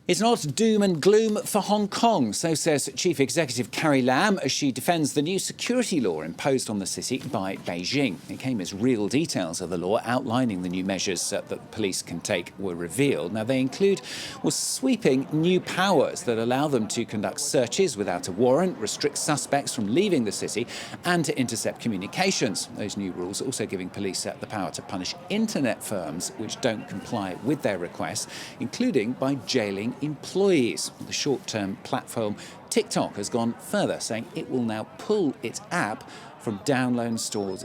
It's not doom and gloom for Hong Kong, so says Chief Executive Carrie Lam as she defends the new security law imposed on the city by Beijing. It came as real details of the law outlining the new measures that the police can take were revealed. Now, they include sweeping new powers that allow them to conduct searches without a warrant, restrict suspects from leaving the city, and to intercept communications. Those new rules also giving police the power to punish internet firms which don't comply with their requests, including by jailing employees. The short-term platform TikTok has gone further, saying it will now pull its app from download stores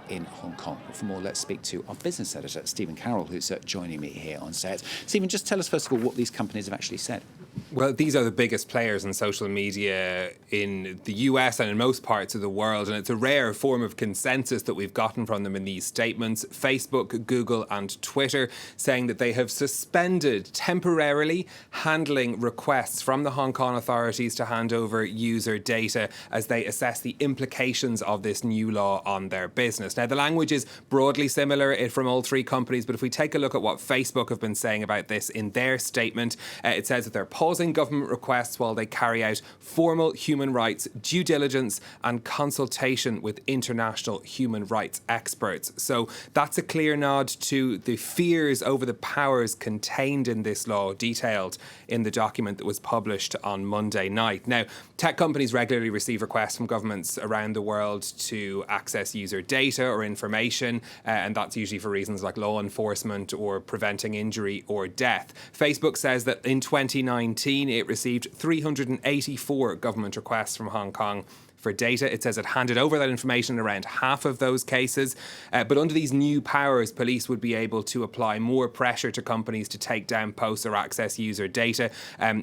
in Hong Kong. For more, let's speak to our business editor, Stephen Carroll, who's joining me here on set. Stephen, just tell us first of all what these companies have actually said. Well, these are the biggest players in social media in the US and in most parts of the world, and it's a rare form of consensus that we've gotten from them in these statements. Facebook, Google and Twitter saying that they have suspended temporarily handling requests from the Hong Kong authorities to hand over user data as they assess the implications of this new law on their business. Now, the language is broadly similar from all three companies, but if we take a look at what Facebook have been saying about this in their statement, it says that they're pausing government requests while they carry out formal human rights due diligence and consultation with international human rights experts. So that's a clear nod to the fears over the powers contained in this law, detailed in the document that was published on Monday night. Now, tech companies regularly receive requests from governments around the world to access user data or information, and that's usually for reasons like law enforcement or preventing injury or death. Facebook says that in 2019, it received 384 government requests from Hong Kong for data. It says it handed over that information in around half of those cases. But under these new powers, police would be able to apply more pressure to companies to take down posts or access user data,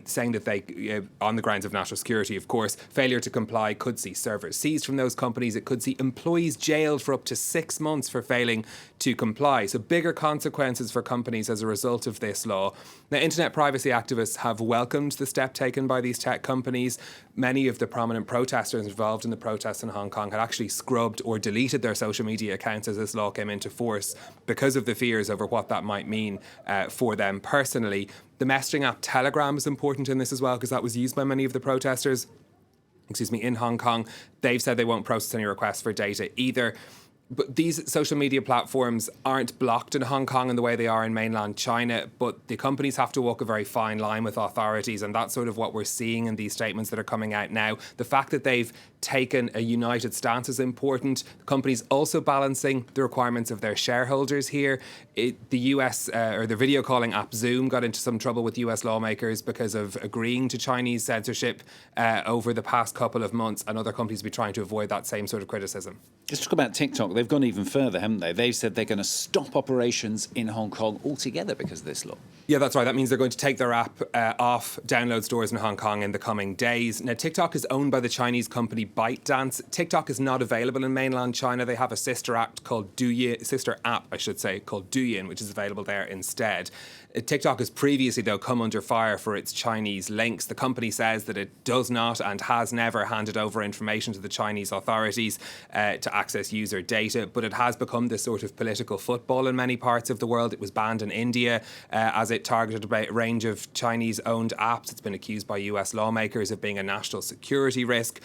saying that they, on the grounds of national security, of course, failure to comply could see servers seized from those companies. It could see employees jailed for up to 6 months for failing to comply. So bigger consequences for companies as a result of this law. Now, internet privacy activists have welcomed the step taken by these tech companies. Many of the prominent protesters involved in the protests in Hong Kong had actually scrubbed or deleted their social media accounts as this law came into force because of the fears over what that might mean for them personally. The messaging app Telegram is important in this as well because that was used by many of the protesters in Hong Kong. They've said they won't process any requests for data either. But these social media platforms aren't blocked in Hong Kong in the way they are in mainland China, but the companies have to walk a very fine line with authorities, and that's sort of what we're seeing in these statements that are coming out now. The fact that they've taken a united stance is important. The company's also balancing the requirements of their shareholders here. The US, or the video calling app Zoom, got into some trouble with US lawmakers because of agreeing to Chinese censorship over the past couple of months, and other companies will be trying to avoid that same sort of criticism. Let's talk about TikTok. They've gone even further, haven't they? They've said they're going to stop operations in Hong Kong altogether because of this law. Yeah, that's right. That means they're going to take their app off download stores in Hong Kong in the coming days. Now, TikTok is owned by the Chinese company ByteDance. TikTok is not available in mainland China. They have a sister app called Douyin, called Douyin, which is available there instead. TikTok has previously, though, come under fire for its Chinese links. The company says that it does not and has never handed over information to the Chinese authorities to access user data, but it has become this sort of political football in many parts of the world. It was banned in India as it targeted a range of Chinese-owned apps. It's been accused by US lawmakers of being a national security risk.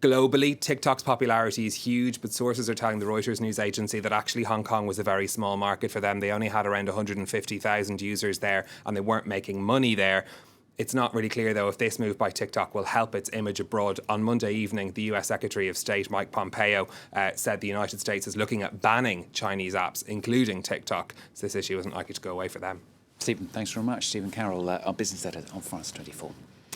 Globally, TikTok's popularity is huge, but sources are telling the Reuters news agency that actually Hong Kong was a very small market for them. They only had around 150,000 users there, and they weren't making money there. It's not really clear, though, if this move by TikTok will help its image abroad. On Monday evening, the US Secretary of State, Mike Pompeo, said the United States is looking at banning Chinese apps, including TikTok. So this issue isn't likely to go away for them. Stephen, thanks very much. Stephen Carroll, our business editor on France 24.